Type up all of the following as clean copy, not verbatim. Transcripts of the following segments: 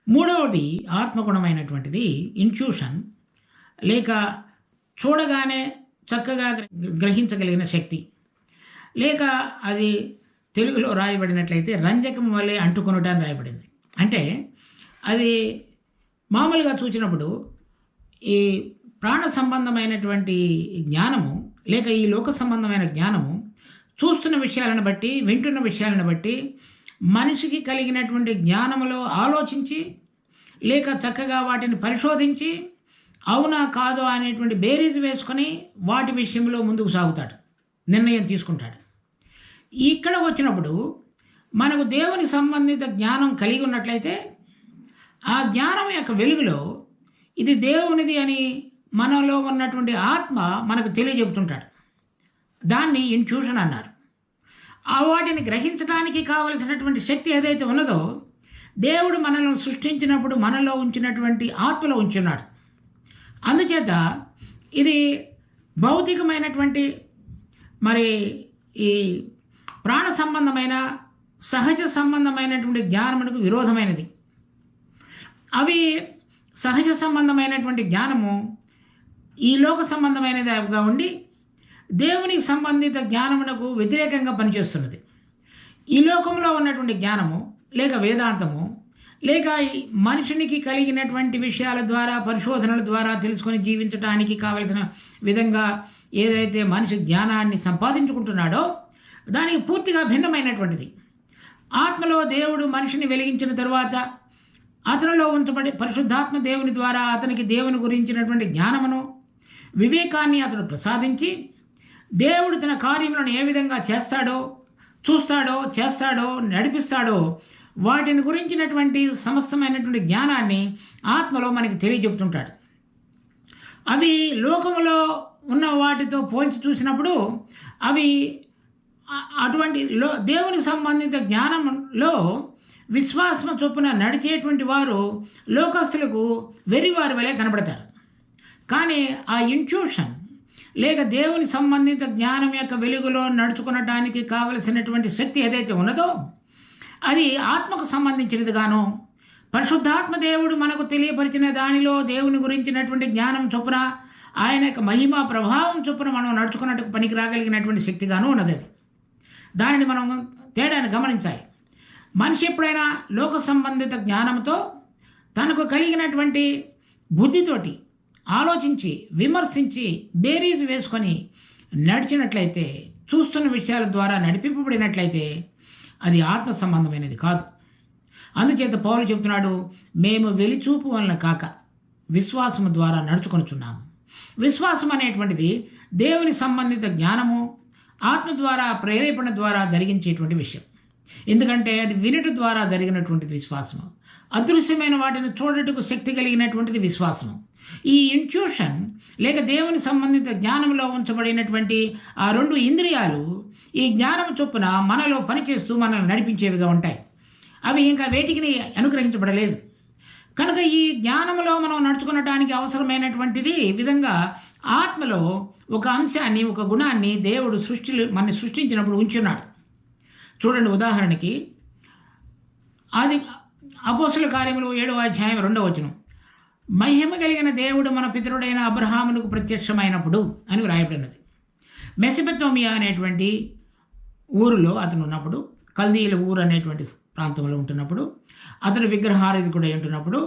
మూడవది ఆత్మగుణమైనటువంటిది ఇంట్యూషన్, లేక చూడగానే చక్కగా గ్రహించగలిగిన శక్తి, లేక అది తెలుగులో రాయబడినట్లయితే రంజకం వలె అంటుకొనుట అని రాయబడింది. అంటే అది మామూలుగా చూచినప్పుడు ఈ ప్రాణ సంబంధమైనటువంటి జ్ఞానము, లేక ఈ లోక సంబంధమైన జ్ఞానము చూస్తున్న విషయాలను బట్టి, వింటున్న విషయాలను బట్టి మనిషికి కలిగినటువంటి జ్ఞానములో ఆలోచించి, లేక చక్కగా వాటిని పరిశోధించి అవునా కాదో అనేటువంటి బేరీజు వేసుకొని వాటి విషయంలో ముందుకు సాగుతాడు, నిర్ణయం తీసుకుంటాడు. ఇక్కడ వచ్చినప్పుడు మనకు దేవుని సంబంధిత జ్ఞానం కలిగి ఉన్నట్లయితే ఆ జ్ఞానం యొక్క వెలుగులో ఇది దేవునిది అని మనలో ఉన్నటువంటి ఆత్మ మనకు తెలియజెబుతుంటాడు. దాన్ని ఇంట్యూషన్ అన్నారు. ఆ వాటిని గ్రహించడానికి కావలసినటువంటి శక్తి ఏదైతే ఉన్నదో దేవుడు మనల్ని సృష్టించినప్పుడు మనలో ఉంచినటువంటి ఆత్మలో ఉంచున్నాడు. అందుచేత ఇది భౌతికమైనటువంటి మరి ఈ ప్రాణ సంబంధమైన సహజ సంబంధమైనటువంటి జ్ఞానమునకు విరోధమైనది. అవి సహజ సంబంధమైనటువంటి జ్ఞానము ఈ లోక సంబంధమైనదిగా ఉండి దేవునికి సంబంధిత జ్ఞానమునకు వ్యతిరేకంగా పనిచేస్తున్నది. ఈ లోకంలో ఉన్నటువంటి జ్ఞానము, లేక వేదాంతము, లేక మనుషునికి కలిగినటువంటి విషయాల ద్వారా, పరిశోధనల ద్వారా తెలుసుకొని జీవించడానికి కావలసిన విధంగా ఏదైతే మనిషి జ్ఞానాన్ని సంపాదించుకుంటున్నాడో దానికి పూర్తిగా భిన్నమైనటువంటిది. ఆత్మలో దేవుడు మనిషిని వెలిగించిన తరువాత అతనిలో ఉంచబడి పరిశుద్ధాత్మ దేవుని ద్వారా అతనికి దేవుని గురించినటువంటి జ్ఞానమును, వివేకాన్ని అతడు ప్రసాదించి దేవుడు తన కార్యములను ఏ విధంగా చేస్తాడో, చూస్తాడో, చేస్తాడో, నడిపిస్తాడో వాటిని గురించినటువంటి సమస్తమైనటువంటి జ్ఞానాన్ని ఆత్మలో మనకి తెలియజెప్తుంటాడు. అవి లోకములో ఉన్న వాటితో పోల్చి చూసినప్పుడు అవి అటువంటి దేవునికి సంబంధిత జ్ఞానంలో విశ్వాసం చొప్పున నడిచేటువంటి వారు లోకస్తులకు వెర్రివారి వలె కనబడతారు. కానీ ఆ ఇంట్యూషన్, లేక దేవుని సంబంధిత జ్ఞానం యొక్క వెలుగులో నడుచుకునడానికి కావలసినటువంటి శక్తి ఏదైతే ఉన్నదో అది ఆత్మకు సంబంధించినదిగాను, పరిశుద్ధాత్మ దేవుడు మనకు తెలియపరిచిన దానిలో దేవుని గురించినటువంటి జ్ఞానం చొప్పున, ఆయన యొక్క మహిమ ప్రభావం చొప్పున మనం నడుచుకున్నట్టుకు పనికి రాగలిగినటువంటి శక్తిగాను ఉన్నది. దానిని మనం తేడాన్ని గమనించాలి. మనిషి ఎప్పుడైనా లోక సంబంధిత జ్ఞానంతో తనకు కలిగినటువంటి బుద్ధితోటి ఆలోచించి, విమర్శించి, బేరీజు వేసుకొని నడిచినట్లయితే, చూస్తున్న విషయాల ద్వారా నడిపింపబడినట్లయితే అది ఆత్మ సంబంధమైనది కాదు. అందుచేత పౌలు చెబుతున్నాడు, మేము వెలిచూపు వలన కాక విశ్వాసము ద్వారా నడుచుకొనుచున్నాము. విశ్వాసం అనేటువంటిది దేవుని సంబంధిత జ్ఞానము, ఆత్మ ద్వారా ప్రేరేపణ ద్వారా జరిగించేటువంటి విషయం. ఎందుకంటే అది వినుట ద్వారా జరిగినటువంటిది విశ్వాసము. అదృశ్యమైన వాటిని చూడటకు శక్తి కలిగినటువంటిది విశ్వాసము. ఈ ఇంట్యూషన్, లేక దేవుని సంబంధిత జ్ఞానంలో ఉంచబడినటువంటి ఆ రెండు ఇంద్రియాలు ఈ జ్ఞానం చొప్పున మనలో పనిచేస్తూ మనల్ని నడిపించేవిగా ఉంటాయి. అవి ఇంకా వేటికి అనుగ్రహించబడలేదు. కనుక ఈ జ్ఞానంలో మనం నడుచుకునటానికి అవసరమైనటువంటిది విధంగా ఆత్మలో ఒక అంశాన్ని, ఒక గుణాన్ని దేవుడు మనని సృష్టించినప్పుడు ఉంచున్నాడు. చూడండి, ఉదాహరణకి అది అపోస్తుల కార్యములు 7వ అధ్యాయం 2వ వచనం, మహిమ కలిగిన దేవుడు మన పితరుడైన అబ్రహామునకు ప్రత్యక్షమైనప్పుడు అని వ్రాయబడినది. మెసొపొతేమియా అనేటువంటి ఊరిలో అతను ఉన్నప్పుడు, కల్దీయుల ఊరు అనేటువంటి ప్రాంతంలో ఉంటున్నప్పుడు, అతడు విగ్రహారాధికుడై ఉంటున్నప్పుడు,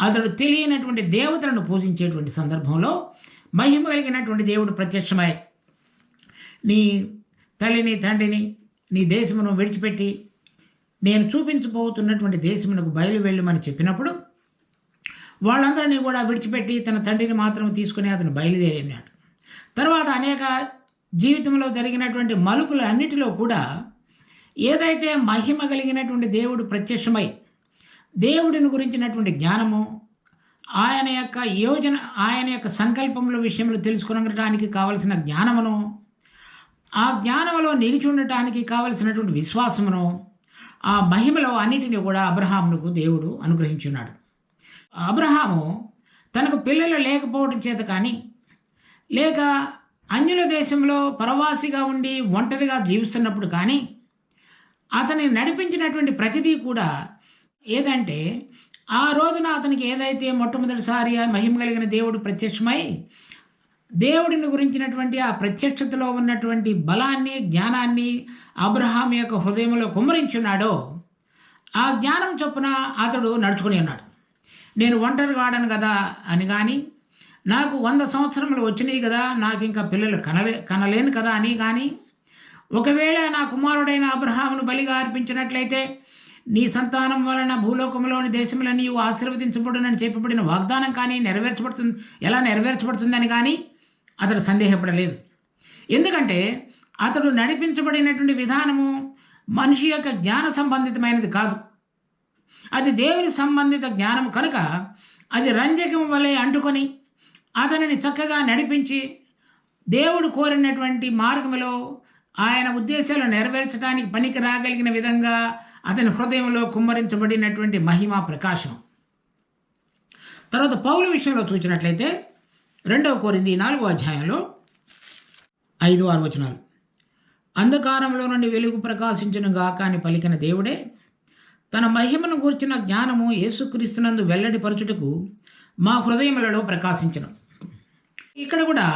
అతడు తెలియనటువంటి దేవతలను పూజించేటువంటి సందర్భంలో మహిమ కలిగినటువంటి దేవుడు ప్రత్యక్షమై, నీ తల్లిని, తండ్రిని, నీ దేశమును విడిచిపెట్టి నేను చూపించబోతున్నటువంటి దేశమునకు బయలు వెళ్ళమని చెప్పినప్పుడు వాళ్ళందరినీ కూడా విడిచిపెట్టి తన తండ్రిని మాత్రం తీసుకుని అతను బయలుదేరినాడు. తర్వాత అనేక జీవితంలో జరిగినటువంటి మలుపులు అన్నిటిలో కూడా ఏదైతే మహిమ కలిగినటువంటి దేవుడు ప్రత్యక్షమై దేవుడిని గురించినటువంటి జ్ఞానము, ఆయన యొక్క యోజన, ఆయన యొక్క సంకల్పముల విషయంలో తెలుసుకునడానికి కావలసిన జ్ఞానమును, ఆ జ్ఞానంలో నిలిచి ఉండటానికి కావలసినటువంటి విశ్వాసమును, ఆ మహిమలో అన్నిటినీ కూడా అబ్రహామునకు దేవుడు అనుగ్రహించున్నాడు. అబ్రహాము తనకు పిల్లలు లేకపోవడం చేత కానీ, లేక అన్యుల దేశంలో పరవాసిగా ఉండి ఒంటరిగా జీవిస్తున్నప్పుడు కానీ అతని నడిపించినటువంటి ప్రతిదీ కూడా ఏదంటే ఆ రోజున అతనికి ఏదైతే మొట్టమొదటిసారి ఆ మహిమ కలిగిన దేవుడు ప్రత్యక్షమై దేవుడిని గురించినటువంటి ఆ ప్రత్యక్షతలో ఉన్నటువంటి బలాన్ని, జ్ఞానాన్ని అబ్రహాం యొక్క హృదయంలో కుమ్మరించున్నాడో ఆ జ్ఞానం చొప్పున అతడు నడుచుకుని ఉన్నాడు. నేను ఒంటరి వాడను కదా అని కానీ, నాకు 100 సంవత్సరములు వచ్చినాయి కదా, నాకు ఇంకా పిల్లలు కనలేను కదా అని కానీ, ఒకవేళ నా కుమారుడైన అబ్రహామును బలిగా అర్పించినట్లయితే నీ సంతానం వలన భూలోకంలోని దేశములన్నీ ఆశీర్వదించబడునని చెప్పబడిన వాగ్దానం కానీ ఎలా నెరవేర్చబడుతుందని కానీ అతడు సందేహపడలేదు. ఎందుకంటే అతడు నడిపించబడినటువంటి విధానము మనిషి యొక్క జ్ఞాన సంబంధితమైనది కాదు, అది దేవుని సంబంధిత జ్ఞానం కనుక అది రంజకం వలె అంటుకొని అతనిని చక్కగా నడిపించి దేవుడు కోరినటువంటి మార్గంలో ఆయన ఉద్దేశాలు నెరవేర్చడానికి పనికి రాగలిగిన విధంగా అతని హృదయంలో కుమ్మరించబడినటువంటి మహిమ ప్రకాశం. తర్వాత పౌలు విషయంలో చూసినట్లయితే 2 కొరింథీ 4వ అధ్యాయంలో 5-6 వచనాలు. అంధకారంలో నుండి వెలుగు ప్రకాశించును గాక అని పలికిన దేవుడే తన మహిమను గూర్చిన జ్ఞానము యేసుక్రీస్తునందు వెల్లడిపరచుటకు మా హృదయములలో ప్రకాశించను. ఇక్కడ కూడా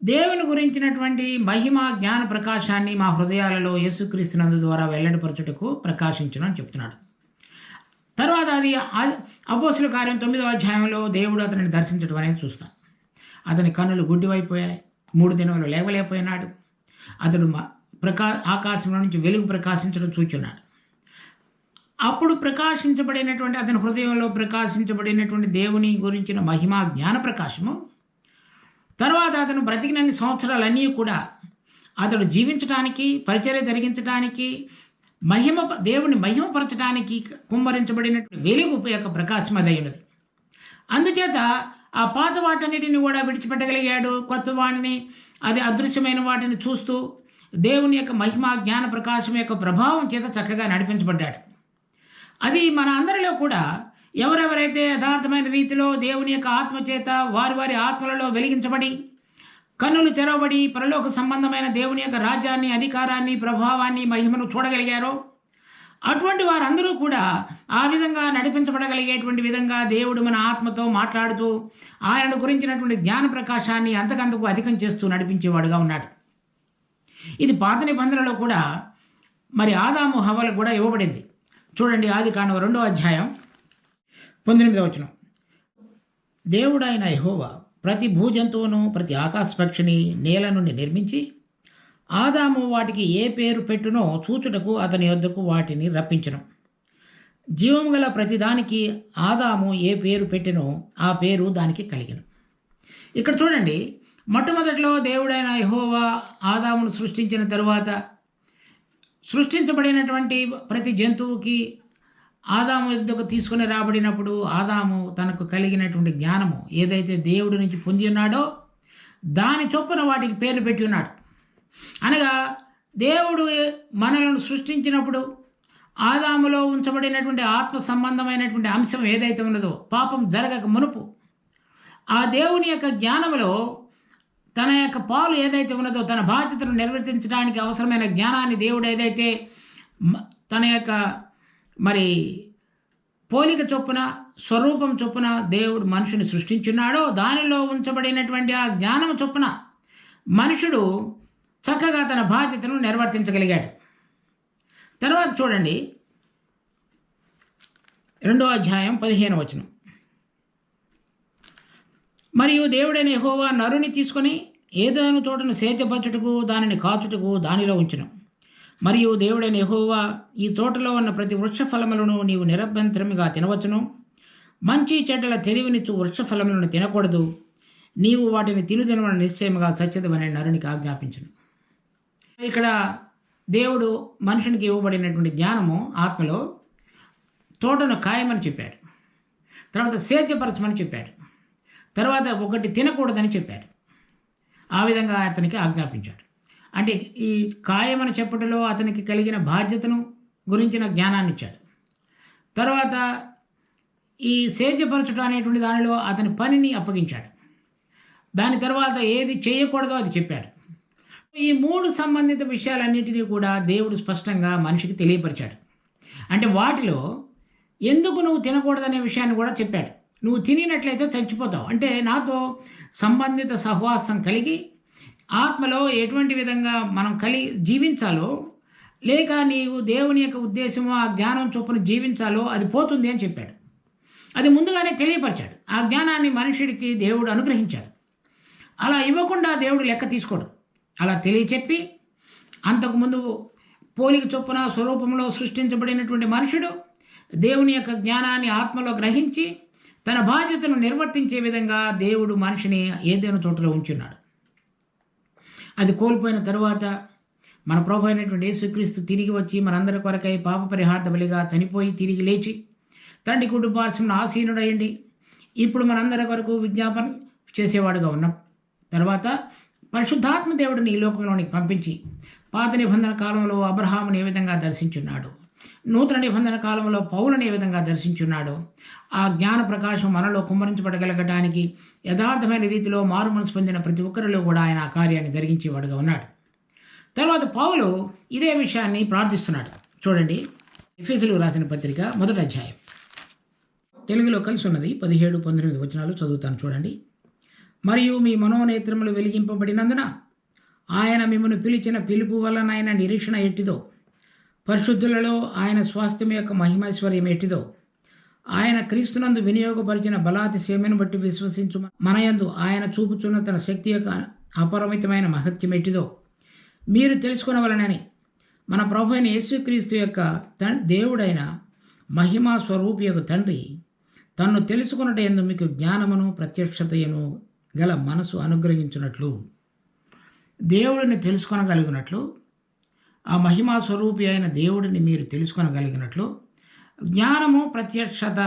దేవుని గురించినటువంటి మహిమ జ్ఞాన ప్రకాశాన్ని మా హృదయాలలో యేసుక్రీస్తునందు ద్వారా వెల్లడిపరచుటకు ప్రకాశించును అని చెప్తున్నాడు. తర్వాత అది అపోస్తుల కార్యం 9వ అధ్యాయంలో దేవుడు అతనిని దర్శించడం అనేది చూస్తాం. అతని కన్నులు గుడ్డివైపోయాయి, 3 దినములు లేవలేకపోయినాడు. అతడు ఆకాశంలో నుంచి వెలుగు ప్రకాశించడం చూచున్నాడు. అప్పుడు ప్రకాశించబడినటువంటి అతని హృదయంలో ప్రకాశించబడినటువంటి దేవుని గురించిన మహిమ జ్ఞాన ప్రకాశము తర్వాత అతను బ్రతికినన్ని సంవత్సరాలన్నీ కూడా అతడు జీవించడానికి, పరిచర్య జరిగించడానికి, దేవుని మహిమపరచడానికి కుమ్మరించబడినటువంటి వెలుగు యొక్క ప్రకాశం అదై ఉన్నది. అందుచేత ఆ పాత వాటన్నిటిని కూడా విడిచిపెట్టగలిగాడు. కొత్త వాటిని, అది అదృశ్యమైన వాటిని చూస్తూ దేవుని యొక్క మహిమ జ్ఞాన ప్రకాశం యొక్క ప్రభావం చేత చక్కగా నడిపించబడ్డాడు. అది మన అందరిలో కూడా ఎవరెవరైతే యథార్థమైన రీతిలో దేవుని యొక్క ఆత్మ చేత వారి వారి ఆత్మలలో వెలిగించబడి కన్నులు తెరవబడి పరలోక సంబంధమైన దేవుని యొక్క రాజ్యాన్ని, అధికారాన్ని, ప్రభావాన్ని, మహిమను చూడగలిగారో అటువంటి వారందరూ కూడా ఆ విధంగా నడిపించబడగలిగేటువంటి విధంగా దేవుడు మన ఆత్మతో మాట్లాడుతూ ఆయన గురించినటువంటి జ్ఞాన ప్రకాశాన్ని అంతకంతకు అధికం చేస్తూ నడిపించేవాడుగా ఉన్నాడు. ఇది పాత నిబంధనలో కూడా మరి ఆదాము హవ్వలకు కూడా ఇవ్వబడింది. చూడండి, ఆదికాండం 2వ అధ్యాయం 19వ వచనం. దేవుడైన యెహోవా ప్రతి భూజంతువును ప్రతి ఆకాశ పక్షిని నేల నుండి నిర్మించి ఆదాము వాటికి ఏ పేరు పెట్టునో చూచుటకు అతని యొద్దకు వాటిని రప్పించెను. జీవము గల ప్రతిదానికి ఆదాము ఏ పేరు పెట్టినో ఆ పేరు దానికి కలిగెను. ఇక్కడ చూడండి, మొట్టమొదటిలో దేవుడైన యెహోవా ఆదామును సృష్టించిన తరువాత సృష్టించబడినటువంటి ప్రతి జంతువుకి ఆదాము యొద్దకు తీసుకుని రాబడినప్పుడు ఆదాము తనకు కలిగినటువంటి జ్ఞానము ఏదైతే దేవుడి నుంచి పొంది ఉన్నాడో దాని చొప్పున వాటికి పేర్లు పెట్టి ఉన్నాడు. అనగా దేవుడు మనలను సృష్టించినప్పుడు ఆదాములో ఉంచబడినటువంటి ఆత్మ సంబంధమైనటువంటి అంశం ఏదైతే ఉన్నదో పాపం జరగక మునుపు ఆ దేవుని యొక్క జ్ఞానములో తన యొక్క పాలు ఏదైతే ఉన్నదో తన బాధ్యతను నిర్వర్తించడానికి అవసరమైన జ్ఞానాన్ని దేవుడు ఏదైతే తన యొక్క మరి పోలిక చొప్పున స్వరూపం చొప్పున దేవుడు మనుషుని సృష్టించున్నాడో దానిలో ఉంచబడినటువంటి ఆ జ్ఞానం చొప్పున మనుషుడు చక్కగా తన బాధ్యతను నిర్వర్తించగలిగాడు. తర్వాత చూడండి, 2వ అధ్యాయం 15వ వచనం. మరియు దేవుడైన యెహోవా నరుని తీసుకొని ఏదైనా తోటను సేద్యపరచుటకు దానిని కాచుటకు దానిలో ఉంచెను. మరియు దేవుడైన యెహోవా ఈ తోటలో ఉన్న ప్రతి వృక్ష ఫలములను నీవు నిరభ్యంతరముగా తినవచ్చును, మంచి చెడ్డల తెలివినిచ్చు వృక్ష ఫలములను తినకూడదు, నీవు వాటిని తినుదినవన నిశ్చయముగా సత్యదవని నరునికి ఆజ్ఞాపించను. ఇక్కడ దేవుడు మనుషునికి ఇవ్వబడినటువంటి జ్ఞానము ఆత్మలో తోటను కాయమని చెప్పాడు, తర్వాత సేద్యపరచమని చెప్పాడు, తర్వాత ఒకటి తినకూడదని చెప్పాడు. ఆ విధంగా అతనికి ఆజ్ఞాపించాడు. అంటే ఈ కాయమని చెప్పటంలో అతనికి కలిగిన బాధ్యతను గురించిన జ్ఞానాన్ని ఇచ్చాడు. తర్వాత ఈ సేద్యపరచడం అనేటువంటి దానిలో అతని పనిని అప్పగించాడు. దాని తర్వాత ఏది చేయకూడదో అది చెప్పాడు. ఈ 3 సంబంధిత విషయాలన్నిటినీ కూడా దేవుడు స్పష్టంగా మనిషికి తెలియపరిచాడు. అంటే వాటిలో ఎందుకు నువ్వు తినకూడదనే విషయాన్ని కూడా చెప్పాడు. నువ్వు తినినట్లయితే చచ్చిపోతావు. అంటే నాతో సంబంధిత సహవాసం కలిగి ఆత్మలో ఎటువంటి విధంగా మనం జీవించాలో, లేక నీవు దేవుని యొక్క ఉద్దేశము ఆ జ్ఞానం చొప్పున జీవించాలో అది పోతుంది అని చెప్పాడు. అది ముందుగానే తెలియపరిచాడు. ఆ జ్ఞానాన్ని మనుషుడికి దేవుడు అనుగ్రహించాడు. అలా ఇవ్వకుండా దేవుడు లెక్క తీసుకోడు. అలా తెలియచెప్పి అంతకుముందు పోలిక చొప్పున స్వరూపంలో సృష్టించబడినటువంటి మనుషుడు దేవుని యొక్క జ్ఞానాన్ని ఆత్మలో గ్రహించి తన బాధ్యతను నిర్వర్తించే విధంగా దేవుడు మనిషిని ఏదైనా తోటలో ఉంచున్నాడు. అది కోల్పోయిన తరువాత మన ప్రభు అయినటువంటి యేసుక్రీస్తు తిరిగి వచ్చి మనందరి కొరకై పాప పరిహార్థ బలిగా చనిపోయి తిరిగి లేచి తండ్రి కుటుంబార్శంలో ఆసీనుడయండి ఇప్పుడు మనందరి కొరకు విజ్ఞాపన చేసేవాడుగా ఉన్న తర్వాత పరిశుద్ధాత్మ దేవుడిని ఈ లోకంలోనికి పంపించి పాత నిబంధన కాలంలో అబ్రహాముని ఏ విధంగా దర్శించున్నాడు, నూతన నిబంధన కాలంలో పౌలుని ఏ విధంగా దర్శించున్నాడు, ఆ జ్ఞాన ప్రకాశం మనలో కుమ్మరించబడగలగడానికి యథార్థమైన రీతిలో మారు మనసు పొందిన ప్రతి ఒక్కరిలో కూడా ఆయన ఆ కార్యాన్ని జరిగించేవాడుగా ఉన్నాడు. తర్వాత పౌలు ఇదే విషయాన్ని ప్రార్థిస్తున్నాడు. చూడండి, ఎఫెసీయులకు రాసిన పత్రిక 1వ అధ్యాయం, తెలుగులో కలిసి ఉన్నది, 17-19 వచనాలు చదువుతాను చూడండి. మరియు మీ మనోనేత్రములు వెలిగింపబడినందున ఆయన మిమ్మల్ని పిలిచిన పిలుపు వలన ఆయన నిరీక్షణ ఎట్టిదో, పరిశుద్ధులలో ఆయన స్వాస్థ్యం యొక్క మహిమైశ్వర్యం ఎట్టిదో, ఆయన క్రీస్తునందు వినియోగపరిచిన బలాతిశయమును బట్టి విశ్వసించు మనయందు ఆయన చూపుచున్న తన శక్తి యొక్క అపరిమితమైన మహత్యం ఎట్టిదో మీరు తెలుసుకునవలనని మన ప్రభు అయిన యేసుక్రీస్తు యొక్క దేవుడైన మహిమా స్వరూపి యొక్క తండ్రి తన్ను తెలుసుకున్నట యందు మీకు జ్ఞానమును ప్రత్యక్షతయను గల మనసు అనుగ్రహించినట్లు, దేవుడిని తెలుసుకొనగలిగినట్లు, ఆ మహిమా స్వరూపి అయిన దేవుడిని మీరు తెలుసుకొనగలిగినట్లు జ్ఞానము ప్రత్యక్షత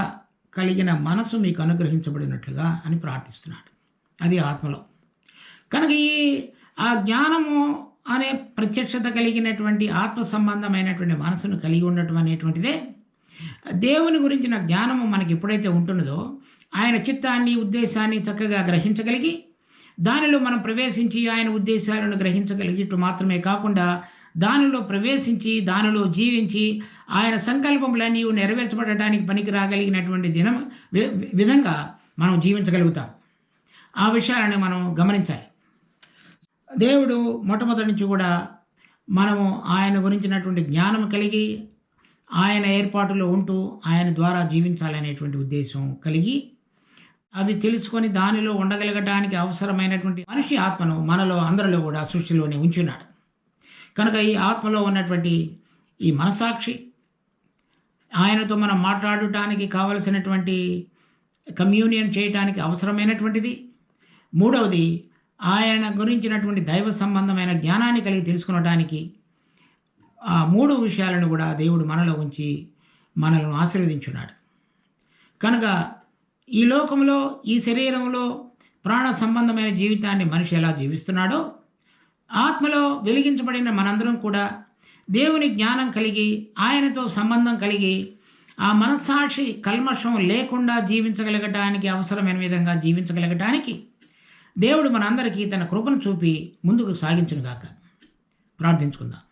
కలిగిన మనసు మీకు అనుగ్రహించబడినట్లుగా అని ప్రార్థిస్తున్నాడు. అది ఆత్మలో. కనుక ఆ జ్ఞానము అనే ప్రత్యక్షత కలిగినటువంటి ఆత్మ సంబంధమైనటువంటి మనసును కలిగి ఉండటం అనేటువంటిదే దేవుని గురించిన జ్ఞానము మనకి ఎప్పుడైతే ఉంటున్నదో ఆయన చిత్తాన్ని ఉద్దేశాన్ని చక్కగా గ్రహించగలిగి దానిలో మనం ప్రవేశించి ఆయన ఉద్దేశాలను గ్రహించగలిగినట్టు మాత్రమే కాకుండా దానిలో ప్రవేశించి దానిలో జీవించి ఆయన సంకల్పములన్నీ నెరవేర్చబడటానికి పనికి రాగలిగినటువంటి విధంగా మనం జీవించగలుగుతాం. ఆ విషయాలను మనం గమనించాలి. దేవుడు మొట్టమొదటి నుంచి కూడా మనము ఆయన గురించినటువంటి జ్ఞానం కలిగి ఆయన ఏర్పాటులో ఉంటూ ఆయన ద్వారా జీవించాలనేటువంటి ఉద్దేశం కలిగి అవి తెలుసుకొని దానిలో ఉండగలగడానికి అవసరమైనటువంటి మనిషి ఆత్మను మనలో అందరిలో కూడా సృష్టిలోనే ఉంచున్నాడు. కనుక ఈ ఆత్మలో ఉన్నటువంటి ఈ మనసాక్షి ఆయనతో మనం మాట్లాడటానికి కావలసినటువంటి కమ్యూనియన్ చేయటానికి అవసరమైనటువంటిది. మూడవది ఆయన గురించినటువంటి దైవ సంబంధమైన జ్ఞానాన్ని కలిగి తెలుసుకునడానికి ఆ 3 విషయాలను కూడా దేవుడు మనలో ఉంచి మనల్ని ఆశీర్వదించున్నాడు. కనుక ఈ లోకంలో ఈ శరీరంలో ప్రాణ సంబంధమైన జీవితాన్ని మనిషి ఎలా జీవిస్తున్నాడో ఆత్మలో వెలిగించబడిన మనందరం కూడా దేవుని జ్ఞానం కలిగి ఆయనతో సంబంధం కలిగి ఆ మనస్సాక్షి కల్మషం లేకుండా జీవించగలగటానికి అవసరమైన విధంగా జీవించగలగటానికి దేవుడు మనందరికీ తన కృపను చూపి ముందుకు సాగించునుగాక. ప్రార్థించుకుందాం.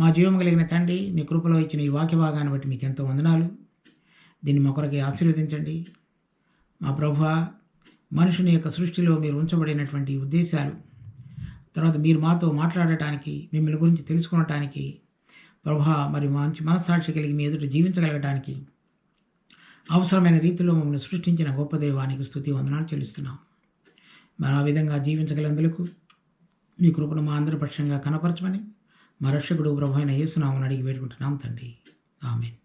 మా జీవం కలిగిన తండ్రి, మీ కృపలో ఇచ్చిన ఈ వాక్య భాగాన్ని బట్టి మీకు ఎంతో వందనాలు. దీన్ని మా కొరకే ఆశీర్వదించండి. మా ప్రభువా, మనుషుని యొక్క సృష్టిలో మీరు ఉంచబడినటువంటి ఉద్దేశాలు, తర్వాత మీరు మాతో మాట్లాడటానికి, మిమ్మల్ని గురించి తెలుసుకోవటానికి ప్రభువా, మరి మంచి మనస్సాక్షి కలిగి మీ ఎదుట జీవించగలగటానికి అవసరమైన రీతిలో మమ్మల్ని సృష్టించిన గొప్ప దైవానికి స్తుతి వందనాలు చెల్లిస్తున్నాం. మరి ఆ విధంగా జీవించగలందులకు మీ కృపను మా అందరి పక్షంగా కనపరచమని మా రక్షకుడు ప్రభు అయిన యేసు నామమున అడిగి వేడుకుంటున్నాం తండ్రి. ఆమేన్.